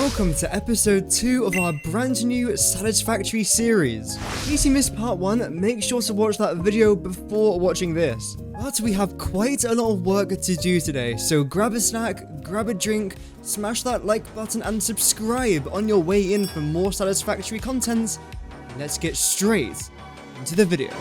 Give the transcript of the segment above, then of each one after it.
welcome to episode 2 of our brand new Satisfactory series. In case you missed part 1, make sure to watch that video before watching this. But we have quite a lot of work to do today, so grab a snack, grab a drink, smash that like button and subscribe on your way in for more Satisfactory content. Let's get straight into the video.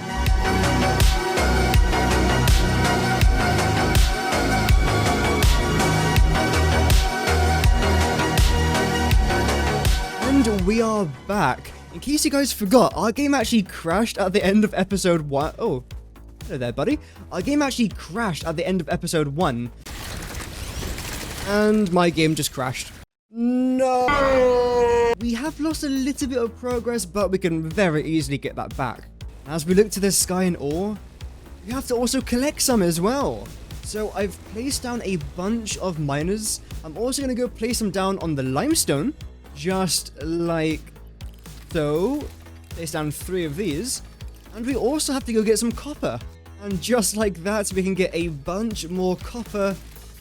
And we are back. In case you guys forgot, our game actually crashed at the end of episode 1. Oh, hello there, buddy. Our game actually crashed at the end of episode 1. And my game just crashed. No! We have lost a little bit of progress, but we can very easily get that back. As we look to the sky in awe, we have to also collect some as well. So I've placed down a bunch of miners. I'm also going to go place them down on the limestone. Just like so. Place down 3 of these. And we also have to go get some copper. And just like that, we can get a bunch more copper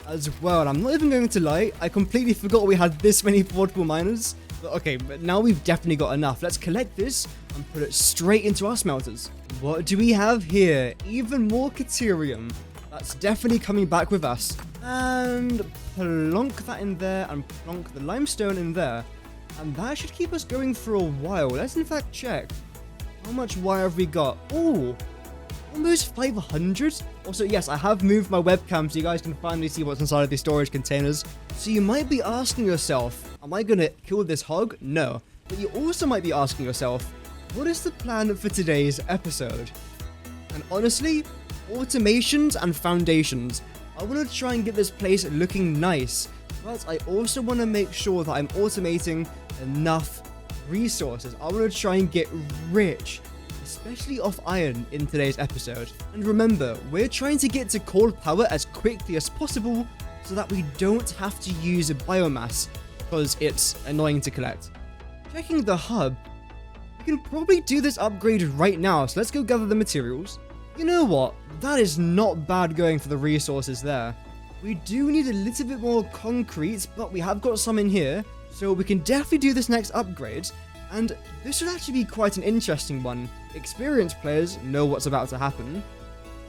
as well. And I'm not even going to lie, I completely forgot we had this many portable miners. But okay, but now we've definitely got enough. Let's collect this and put it straight into our smelters. What do we have here? Even more Caterium. That's definitely coming back with us. And plonk that in there and plonk the limestone in there. And that should keep us going for a while. Let's in fact check. How much wire have we got? Oh, almost 500. Also, yes, I have moved my webcam so you guys can finally see what's inside of these storage containers. So you might be asking yourself, am I going to kill this hog? No. But you also might be asking yourself, what is the plan for today's episode? And honestly, automations and foundations. I want to try and get this place looking nice. But I also want to make sure that I'm automating enough resources. I want to try and get rich, especially off iron in today's episode. And remember, we're trying to get to coal power as quickly as possible so that we don't have to use biomass because it's annoying to collect. Checking the hub, we can probably do this upgrade right now, so let's go gather the materials. You know what? That is not bad going for the resources there. We do need a little bit more concrete, but we have got some in here, so we can definitely do this next upgrade. And this should actually be quite an interesting one. Experienced players know what's about to happen.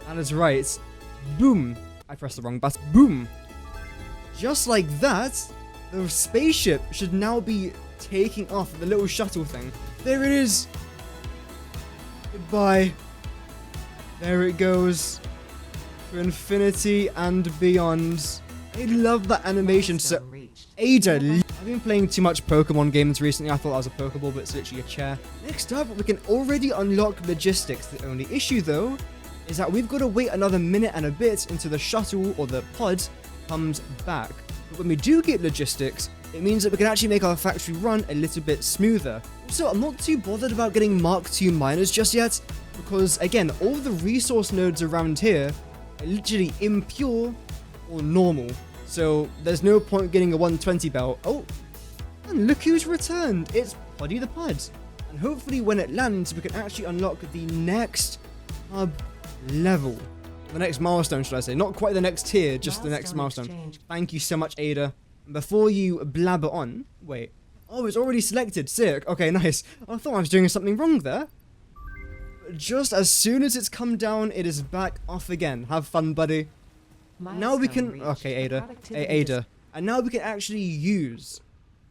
That is right. Boom. I pressed the wrong button. Boom. Just like that, the spaceship should now be taking off the little shuttle thing. There it is. Goodbye. There it goes. To infinity and beyond. I love that animation. So, Ada, I've been playing too much Pokemon games recently. I thought that was a Pokeball, but it's literally a chair. Next up, we can already unlock logistics. The only issue, though, is that we've got to wait another minute and a bit until the shuttle or the pod comes back. But when we do get logistics, it means that we can actually make our factory run a little bit smoother. Also, I'm not too bothered about getting Mark II miners just yet, because, again, all the resource nodes around here are literally impure or normal. So there's no point getting a 120 belt. Oh, and look who's returned. It's Poddy the Pod. And hopefully when it lands, we can actually unlock the next hub level. The next milestone, should I say. Not quite the next tier, just the next milestone. Exchange. Thank you so much, Ada. And before you blabber on, wait. Oh, it's already selected. Sick. Okay, nice. I thought I was doing something wrong there. Just as soon as it's come down, it is back off again. Have fun, buddy. Now we can... Okay, Ada. Hey, Ada. And now we can actually use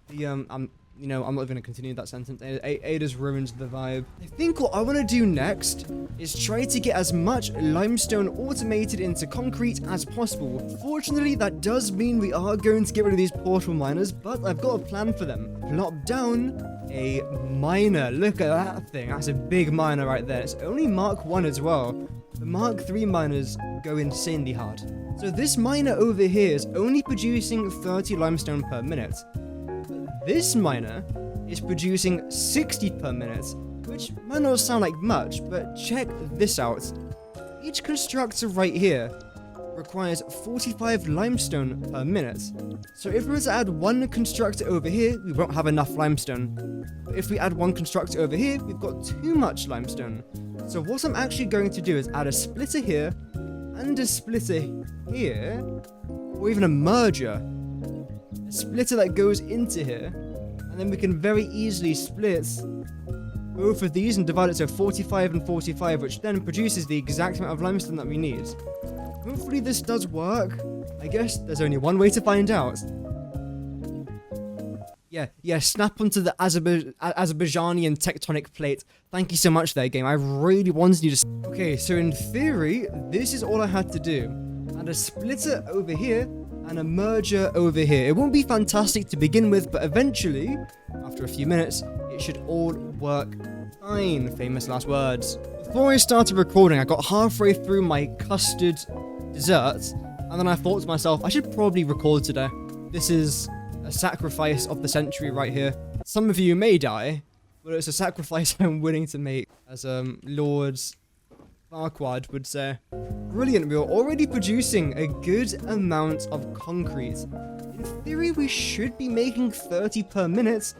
the... I'm not going to continue that sentence. Ada's ruined the vibe. I think what I want to do next is try to get as much limestone automated into concrete as possible. Fortunately, that does mean we are going to get rid of these portal miners, but I've got a plan for them. Plop down a miner. Look at that thing. That's a big miner right there. It's only Mark 1 as well. The Mark 3 miners go insanely hard. So this miner over here is only producing 30 limestone per minute. This miner is producing 60 per minute, which might not sound like much, but check this out. Each constructor right here requires 45 limestone per minute. So if we were to add one constructor over here, we won't have enough limestone. But if we add one constructor over here, we've got too much limestone. So what I'm actually going to do is add a splitter here and a splitter here, or even a merger. A splitter that goes into here and then we can very easily split both of these and divide it to 45 and 45, which then produces the exact amount of limestone that we need. Hopefully this does work. I guess there's only one way to find out. Yeah, snap onto the Azerbaijani tectonic plate. Thank you so much there, game. I really wanted you to... Okay, so in theory, this is all I had to do. And a splitter over here, and a merger over here. It won't be fantastic to begin with, but eventually, after a few minutes, it should all work fine. Famous last words. Before I started recording, I got halfway through my custard dessert, and then I thought to myself, I should probably record today. This is a sacrifice of the century right here. Some of you may die, but it's a sacrifice I'm willing to make, as Lord Farquaad would say. Brilliant, we're already producing a good amount of concrete. In theory, we should be making 30 per minute,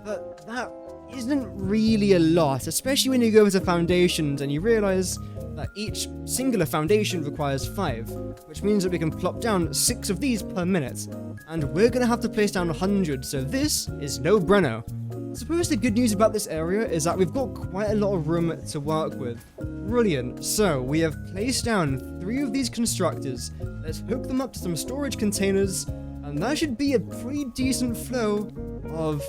but that isn't really a lot, especially when you go into foundations and you realize that each singular foundation requires 5, which means that we can plop down 6 of these per minute, and we're gonna have to place down 100, so this is no Breno. I suppose the good news about this area is that we've got quite a lot of room to work with. Brilliant, so we have placed down 3 of these constructors. Let's hook them up to some storage containers, and that should be a pretty decent flow of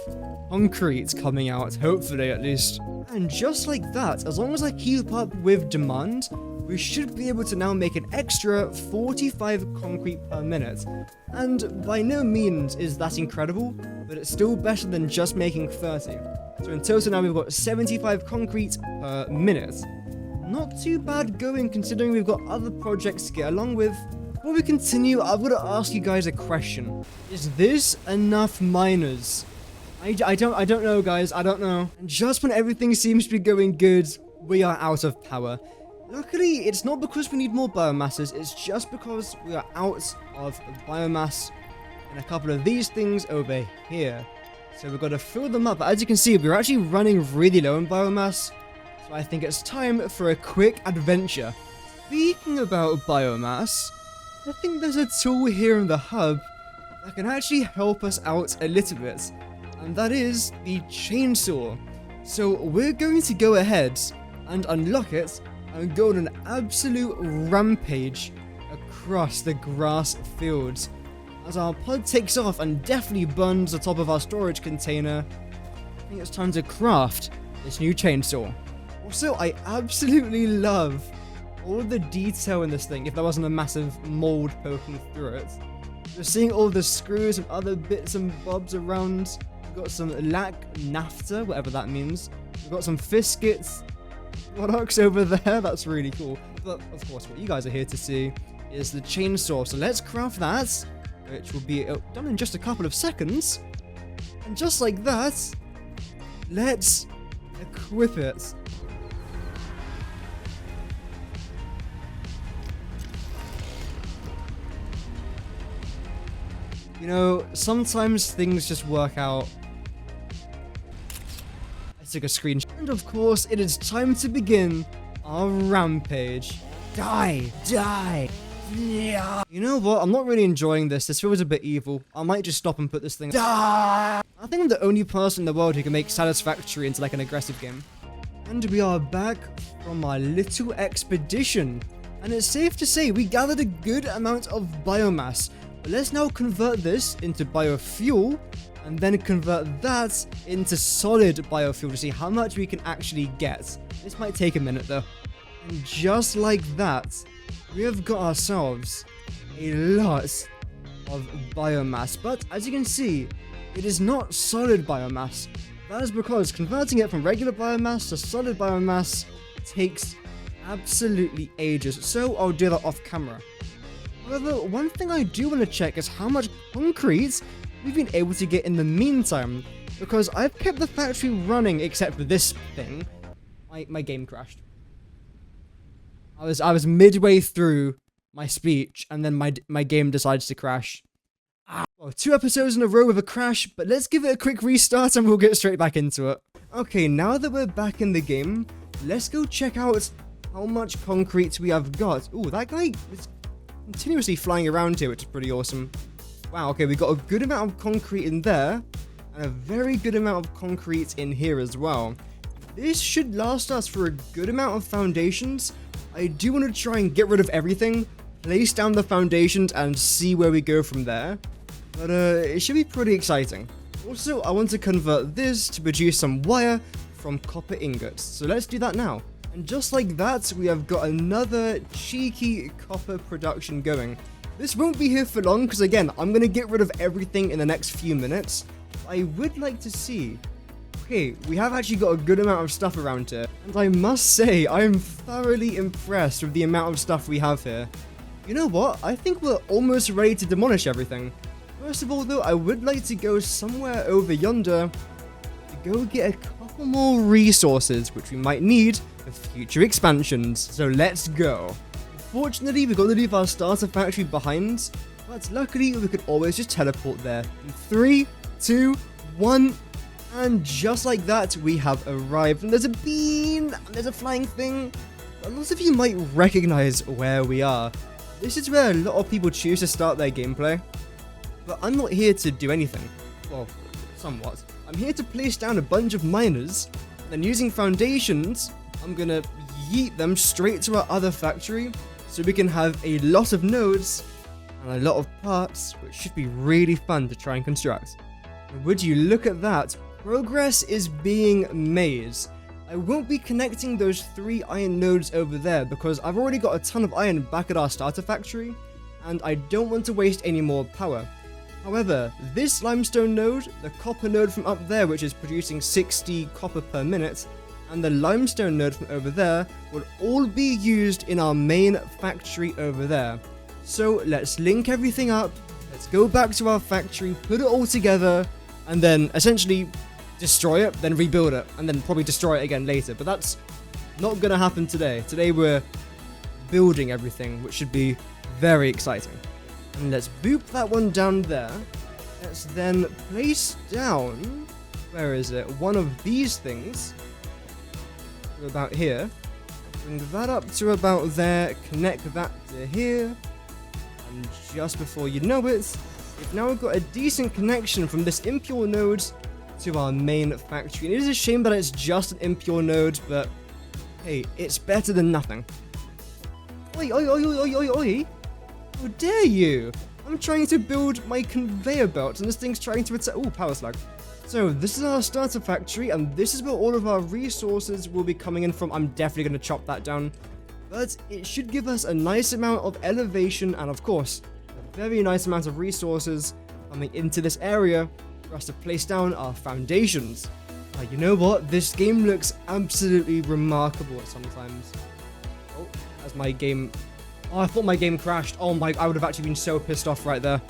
concrete coming out, hopefully at least. And just like that, as long as I keep up with demand, we should be able to now make an extra 45 concrete per minute. And by no means is that incredible, but it's still better than just making 30. So in total now we've got 75 concrete per minute. Not too bad going considering we've got other projects to get along with. Before we continue, I've got to ask you guys a question. Is this enough miners? I don't know, guys, I don't know. And just when everything seems to be going good, we are out of power. Luckily, it's not because we need more biomasses, it's just because we are out of biomass and a couple of these things over here. So we've got to fill them up. But as you can see, we're actually running really low on biomass. So I think it's time for a quick adventure. Speaking about biomass, I think there's a tool here in the hub that can actually help us out a little bit. And that is the chainsaw. So we're going to go ahead and unlock it and go on an absolute rampage across the grass fields. As our pod takes off and definitely burns the top of our storage container, I think it's time to craft this new chainsaw. Also, I absolutely love all the detail in this thing, if there wasn't a massive mold poking through it. Just seeing all the screws and other bits and bobs around. We've got some lac nafta, whatever that means. We've got some Fiskets products over there. That's really cool. But of course, what you guys are here to see is the chainsaw. So let's craft that, which will be done in just a couple of seconds. And just like that, let's equip it. You know, sometimes things just work out. I took a screenshot. And of course, it is time to begin our rampage. Die! Die! Yeah. You know what? I'm not really enjoying this. This feels a bit evil. I might just stop and put this thing... Die! I think I'm the only person in the world who can make Satisfactory into like an aggressive game. And we are back from our little expedition. And it's safe to say we gathered a good amount of biomass. But let's now convert this into biofuel, and then convert that into solid biofuel to see how much we can actually get. This might take a minute though. And just like that, we have got ourselves a lot of biomass. But as you can see, it is not solid biomass. That is because converting it from regular biomass to solid biomass takes absolutely ages. So I'll do that off camera. However, one thing I do want to check is how much concrete we've been able to get in the meantime, because I've kept the factory running except for this thing. My game crashed. I was midway through my speech and then my game decides to crash. Well, 2 episodes in a row with a crash, but let's give it a quick restart and we'll get straight back into it. Okay, now that we're back in the game, let's go check out how much concrete we have got. Ooh, that guy is continuously flying around here, which is pretty awesome. Wow, okay, we got a good amount of concrete in there. and a very good amount of concrete in here as well. This should last us for a good amount of foundations. I do want to try and get rid of everything, place down the foundations, and see where we go from there. But it should be pretty exciting. Also, I want to convert this to produce some wire from copper ingots. So let's do that now. And just like that, we have got another cheeky copper production going. This won't be here for long because, again, I'm going to get rid of everything in the next few minutes. I would like to see... Okay, we have actually got a good amount of stuff around here. And I must say, I am thoroughly impressed with the amount of stuff we have here. You know what? I think we're almost ready to demolish everything. First of all, though, I would like to go somewhere over yonder to go get a couple more resources, which we might need for future expansions. So let's go. Fortunately, we've got to leave our starter factory behind, but luckily we could always just teleport there. In 3, 2, 1, and just like that, we have arrived. And there's a bean, and there's a flying thing. A lot of you might recognize where we are. This is where a lot of people choose to start their gameplay. But I'm not here to do anything. Well, somewhat. I'm here to place down a bunch of miners, and using foundations, I'm gonna yeet them straight to our other factory, so we can have a lot of nodes and a lot of parts, which should be really fun to try and construct. And would you look at that? Progress is being made. I won't be connecting those 3 iron nodes over there because I've already got a ton of iron back at our starter factory, and I don't want to waste any more power. However, this limestone node, the copper node from up there, which is producing 60 copper per minute, and the limestone node from over there will all be used in our main factory over there. So let's link everything up, let's go back to our factory, put it all together, and then essentially destroy it, then rebuild it, and then probably destroy it again later. But that's not going to happen today. Today we're building everything, which should be very exciting. And let's boop that one down there. Let's then place down, where is it, one of these things to about here. Bring that up to about there, connect that to here, and just before you know it, we've now got a decent connection from this impure node to our main factory. And it is a shame that it's just an impure node, but hey, it's better than nothing. Oi, oi, oi, oi, oi, oi! How dare you! I'm trying to build my conveyor belt, and this thing's trying to attack. Oh, power slug. So this is our starter factory, and this is where all of our resources will be coming in from. I'm definitely going to chop that down, but it should give us a nice amount of elevation, and of course, a very nice amount of resources coming into this area for us to place down our foundations. You know what? This game looks absolutely remarkable sometimes. Oh, that's my game. Oh, I thought my game crashed. Oh my, I would have actually been so pissed off right there.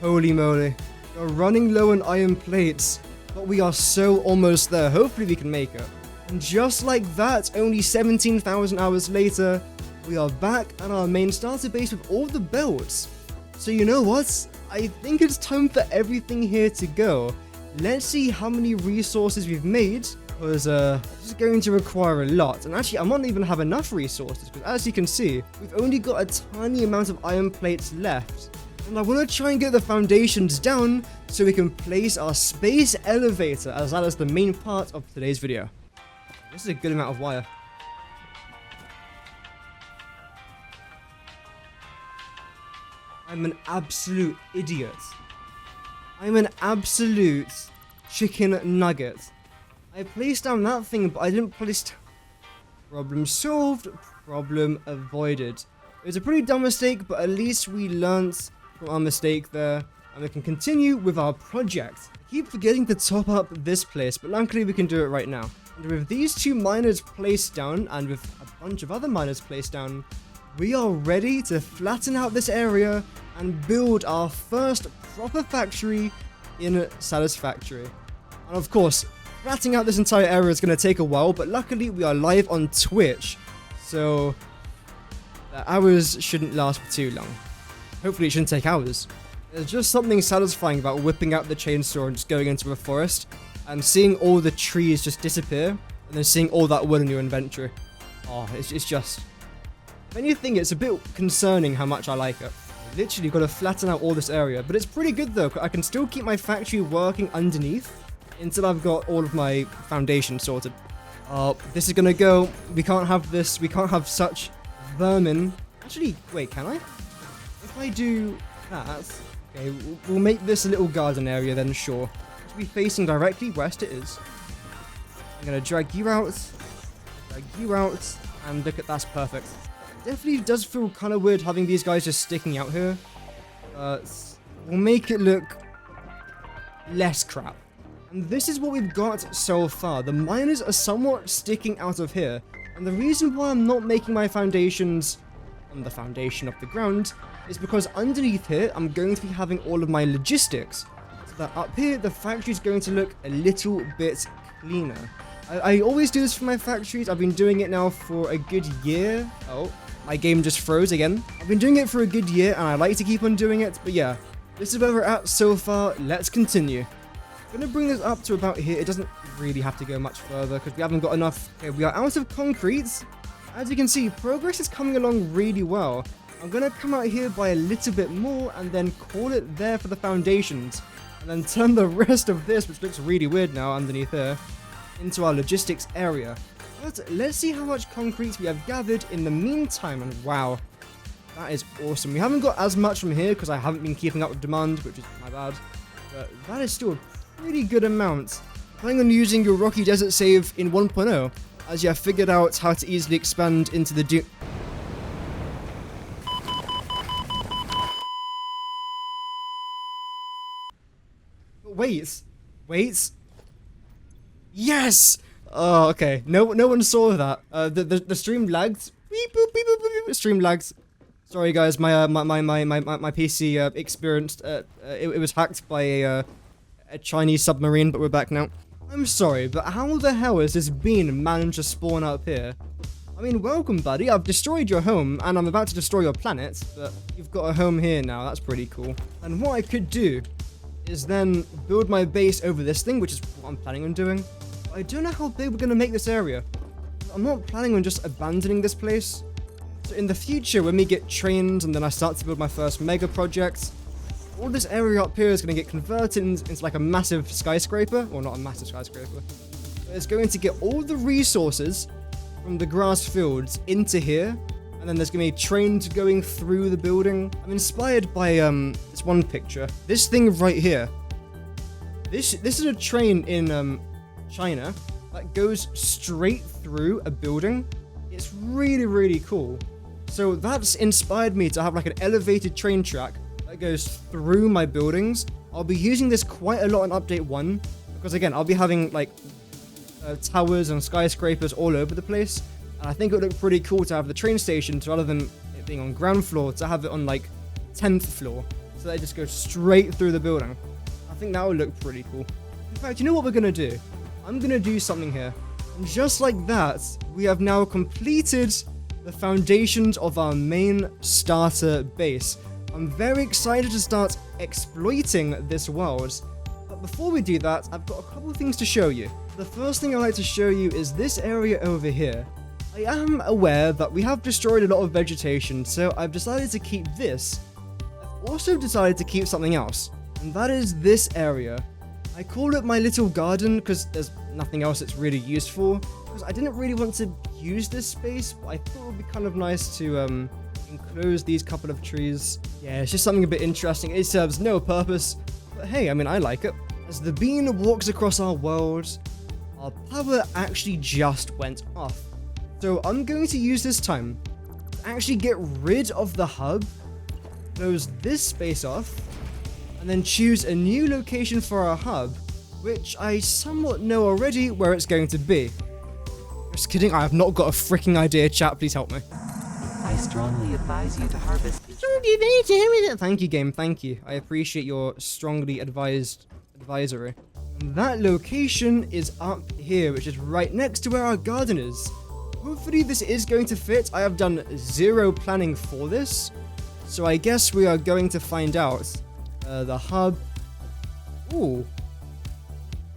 Holy moly. We're running low on iron plates, but we are so almost there. Hopefully we can make it. And just like that, only 17,000 hours later, we are back at our main starter base with all the belts. So you know what? I think it's time for everything here to go. Let's see how many resources we've made, because this is going to require a lot. And actually, I might not even have enough resources, because as you can see, we've only got a tiny amount of iron plates left. And I want to try and get the foundations down so we can place our space elevator, as that is the main part of today's video. This is a good amount of wire. I'm an absolute idiot. I'm an absolute chicken nugget. I placed down that thing, but I didn't place... Problem solved, problem avoided. It was a pretty dumb mistake, but at least we learnt from our mistake there, and we can continue with our project. I keep forgetting to top up this place, but luckily we can do it right now. And with these 2 miners placed down, and with a bunch of other miners placed down, we are ready to flatten out this area and build our first proper factory in Satisfactory. And of course, flattening out this entire area is going to take a while, but luckily we are live on Twitch, so the hours shouldn't last for too long. Hopefully it shouldn't take hours. There's just something satisfying about whipping out the chainsaw and just going into a forest and seeing all the trees just disappear, and then seeing all that wood in your inventory. Oh, it's just... If anything, it's a bit concerning how much I like it. I literally got to flatten out all this area, but it's pretty good though. I can still keep my factory working underneath, until I've got all of my foundation sorted. This is gonna go. We can't have this. We can't have such vermin. Actually, wait, can I? If I do that, okay, we'll make this a little garden area then, sure. It should be facing directly west it is. I'm gonna drag you out, and look at that's perfect. It definitely does feel kind of weird having these guys just sticking out here. We'll make it look less crap. And this is what we've got so far. The miners are somewhat sticking out of here. And the reason why I'm not making my foundations on the foundation of the ground is because underneath here, I'm going to be having all of my logistics. So that up here, the factory is going to look a little bit cleaner. I always do this for my factories. I've been doing it now for a good year. Oh, my game just froze again. I've been doing it for a good year, and I like to keep on doing it. But yeah, this is where we're at so far. Let's continue. I'm gonna bring this up to about here. It doesn't really have to go much further because we haven't got enough. Okay, we are out of concrete. As you can see, progress is coming along really well. I'm gonna come out here by a little bit more and then call it there for the foundations. And then turn the rest of this, which looks really weird now underneath here, into our logistics area. But let's see how much concrete we have gathered in the meantime. And wow, that is awesome. We haven't got as much from here because I haven't been keeping up with demand, which is my bad. But that is still a pretty good amount. Planning on using your Rocky Desert save in 1.0 as you have figured out how to easily expand into the Wait. Yes! Oh, okay. No one saw that. The stream lagged. Beep, boop, beep, boop, beep, boop. Stream lagged. Sorry guys, my PC experienced it was hacked by a Chinese submarine, but we're back now. I'm sorry, but how the hell has this bean managed to spawn up here? I mean, welcome, buddy. I've destroyed your home, and I'm about to destroy your planet, but you've got a home here now. That's pretty cool. And what I could do is then build my base over this thing, which is what I'm planning on doing. But I don't know how big we're going to make this area. I'm not planning on just abandoning this place. So in the future, when we get trains and then I start to build my first mega project, all this area up here is going to get converted into like a massive skyscraper. Well, not a massive skyscraper. But it's going to get all the resources from the grass fields into here. And then there's going to be trains going through the building. I'm inspired by this one picture. This thing right here. This is a train in China that goes straight through a building. It's really, really cool. So that's inspired me to have like an elevated train track that goes through my buildings. I'll be using this quite a lot in update 1 because again, I'll be having like towers and skyscrapers all over the place. And I think it would look pretty cool to have the train station, rather than it being on ground floor, to have it on like 10th floor. So that it just goes straight through the building. I think that would look pretty cool. In fact, you know what we're going to do? I'm going to do something here. And just like that, we have now completed the foundations of our main starter base. I'm very excited to start exploiting this world. But before we do that, I've got a couple of things to show you. The first thing I'd like to show you is this area over here. I am aware that we have destroyed a lot of vegetation, so I've decided to keep this. I've also decided to keep something else, and that is this area. I call it my little garden because there's nothing else it's really used for, because I didn't really want to use this space, but I thought it would be kind of nice to enclose these couple of trees. Yeah, it's just something a bit interesting. It serves no purpose, but hey, I mean, I like it. As the bean walks across our world, our power actually just went off. So I'm going to use this time to actually get rid of the hub, close this space off, and then choose a new location for our hub, which I somewhat know already where it's going to be. Just kidding, I have not got a freaking idea, chat, please help me. I strongly advise you to harvest. Thank you, game, thank you. I appreciate your strongly advised advisory. And that location is up here, which is right next to where our garden is. Hopefully this is going to fit. I have done zero planning for this, so I guess we are going to find out. The hub. Ooh.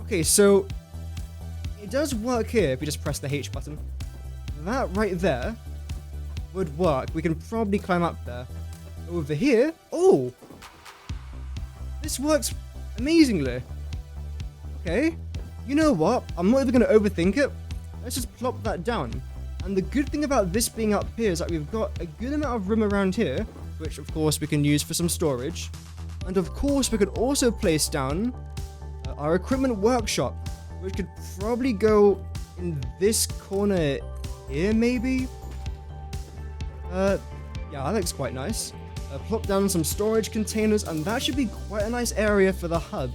Okay, so it does work here if you just press the H button. That right there would work. We can probably climb up there. Over here. Oh! This works amazingly. Okay, You know what? I'm not even going to overthink it. Let's just plop that down. And the good thing about this being up here is that we've got a good amount of room around here, which of course we can use for some storage. And of course we could also place down our equipment workshop, which could probably go in this corner here, maybe? Yeah, that looks quite nice. Plop down some storage containers, and that should be quite a nice area for the hub.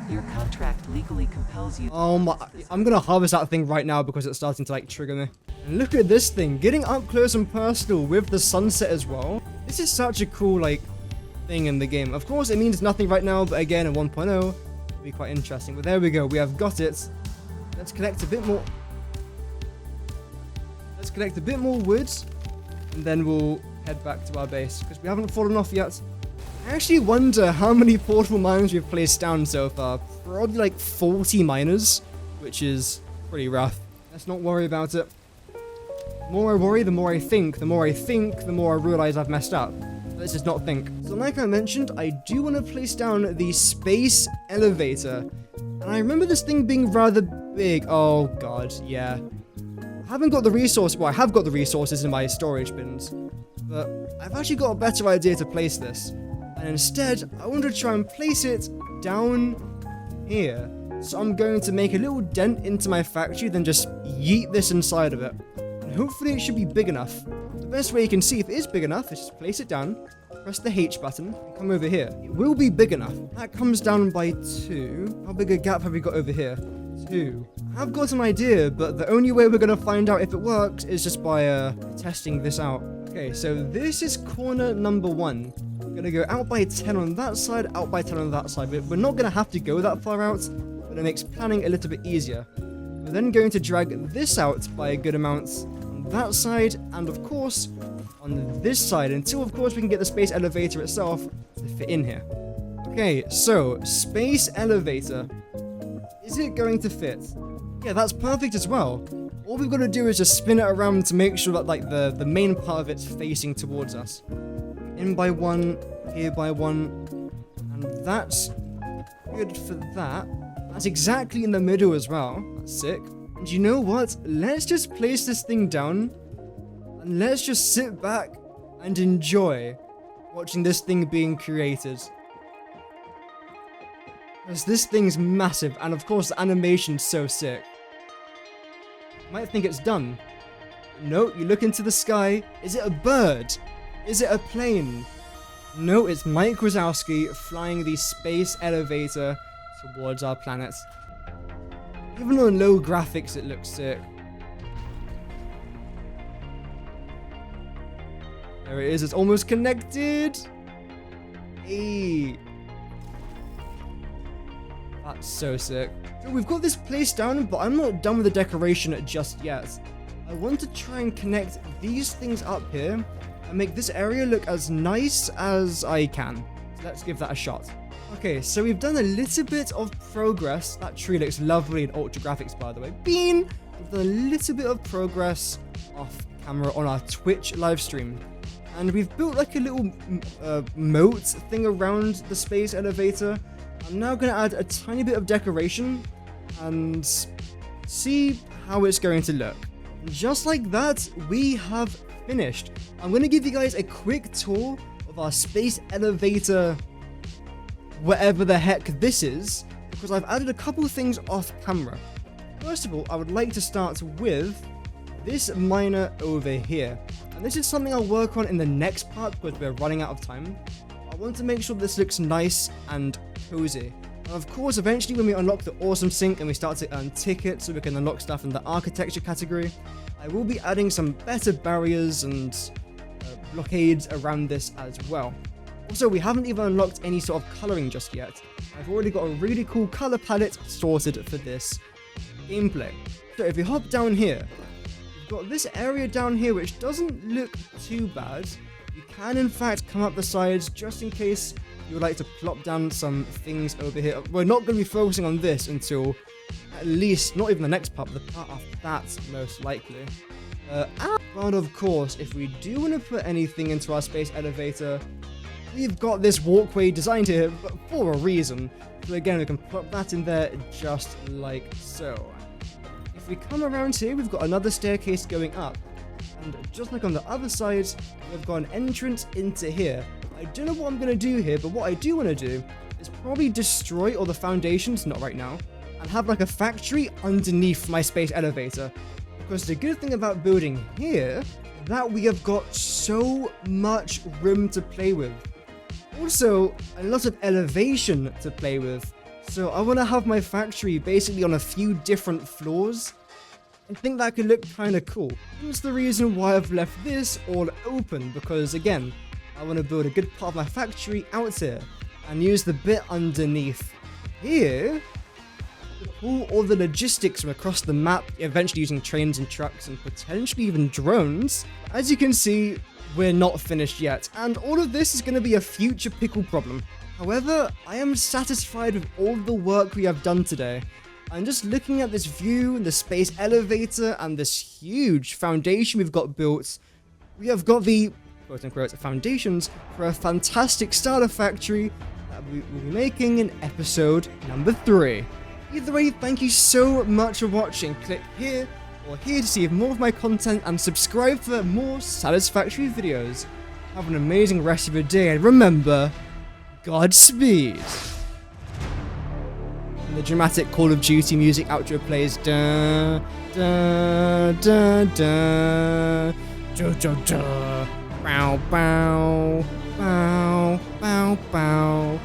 Your contract legally compels you. Oh my, I'm gonna harvest that thing right now because it's starting to like trigger me. And look at this thing, getting up close and personal with the sunset as well. This is such a cool like thing in the game. Of course it means nothing right now, but again in 1.0 it'll be quite interesting. But there we go, we have got it. Let's collect a bit more. Let's collect a bit more wood, and then we'll head back to our base because we haven't fallen off yet. I actually wonder how many portable miners we've placed down so far. Probably like 40 miners, which is pretty rough. Let's not worry about it. The more I worry, the more I think. The more I think, the more I realize I've messed up. Let's just not think. So like I mentioned, I do want to place down the space elevator. And I remember this thing being rather big. Oh god, yeah. I haven't got the resource. Well, I have got the resources in my storage bins. But I've actually got a better idea to place this. And instead, I want to try and place it down here. So I'm going to make a little dent into my factory, then just yeet this inside of it. And hopefully it should be big enough. The best way you can see if it is big enough is just place it down, press the H button, and come over here. It will be big enough. That comes down by 2. How big a gap have we got over here? 2. I've got an idea, but the only way we're going to find out if it works is just by testing this out. Okay, so this is corner number 1. We're going to go out by 10 on that side, out by 10 on that side. We're not going to have to go that far out, but it makes planning a little bit easier. We're then going to drag this out by a good amount on that side, and of course, on this side, until of course we can get the space elevator itself to fit in here. Okay, so, space elevator. Is it going to fit? Yeah, that's perfect as well. All we've got to do is just spin it around to make sure that like the main part of it's facing towards us. In by 1, here by 1, and that's good for that. That's exactly in the middle as well. That's sick. And you know what? Let's just place this thing down, and let's just sit back and enjoy watching this thing being created. Because this thing's massive, and of course the animation's so sick. You might think it's done. No, you look into the sky. Is it a bird? Is it a plane? No, it's Mike Wazowski flying the space elevator towards our planet. Even on low graphics, it looks sick. There it is, it's almost connected. Hey. That's so sick. So we've got this place down, but I'm not done with the decoration just yet. I want to try and connect these things up here and make this area look as nice as I can. So let's give that a shot. Okay, so we've done a little bit of progress. That tree looks lovely in ultra graphics, by the way. Bean! We've done a little bit of progress off camera on our Twitch live stream. And we've built like a little moat thing around the space elevator. I'm now going to add a tiny bit of decoration and see how it's going to look. Just like that, we have finished. I'm going to give you guys a quick tour of our space elevator, whatever the heck this is, because I've added a couple of things off camera. First of all, I would like to start with this miner over here. And this is something I'll work on in the next part because we're running out of time. I want to make sure this looks nice and cozy. And of course, eventually when we unlock the awesome sink and we start to earn tickets so we can unlock stuff in the architecture category, I will be adding some better barriers and blockades around this as well. Also, we haven't even unlocked any sort of coloring just yet. I've already got a really cool color palette sorted for this gameplay. So if we hop down here, we've got this area down here which doesn't look too bad. You can in fact come up the sides just in case you would like to plop down some things over here. We're not going to be focusing on this until at least, not even the next part, but the part after that most likely. But of course, if we do want to put anything into our space elevator, we've got this walkway designed here for a reason. So again, we can put that in there just like so. If we come around here, we've got another staircase going up. And just like on the other side, we've got an entrance into here. I don't know what I'm going to do here, but what I do want to do is probably destroy all the foundations, not right now, and have like a factory underneath my space elevator. Because the good thing about building here is that we have got so much room to play with. Also, a lot of elevation to play with. So I want to have my factory basically on a few different floors. I think that could look kind of cool. That's the reason why I've left this all open, because again, I want to build a good part of my factory out here and use the bit underneath here to pull all the logistics from across the map, eventually using trains and trucks and potentially even drones. As you can see, we're not finished yet, and all of this is going to be a future pickle problem. However, I am satisfied with all the work we have done today. I'm just looking at this view and the space elevator and this huge foundation we've got built. We have got the quote-unquote foundations for a fantastic starter factory that we will be making in episode number 3. Either way, thank you so much for watching. Click here or here to see more of my content and subscribe for more Satisfactory videos. Have an amazing rest of your day, and remember, Godspeed. And the dramatic Call of Duty music outro plays. Da da da da da da da. Bow bow bow bow bow.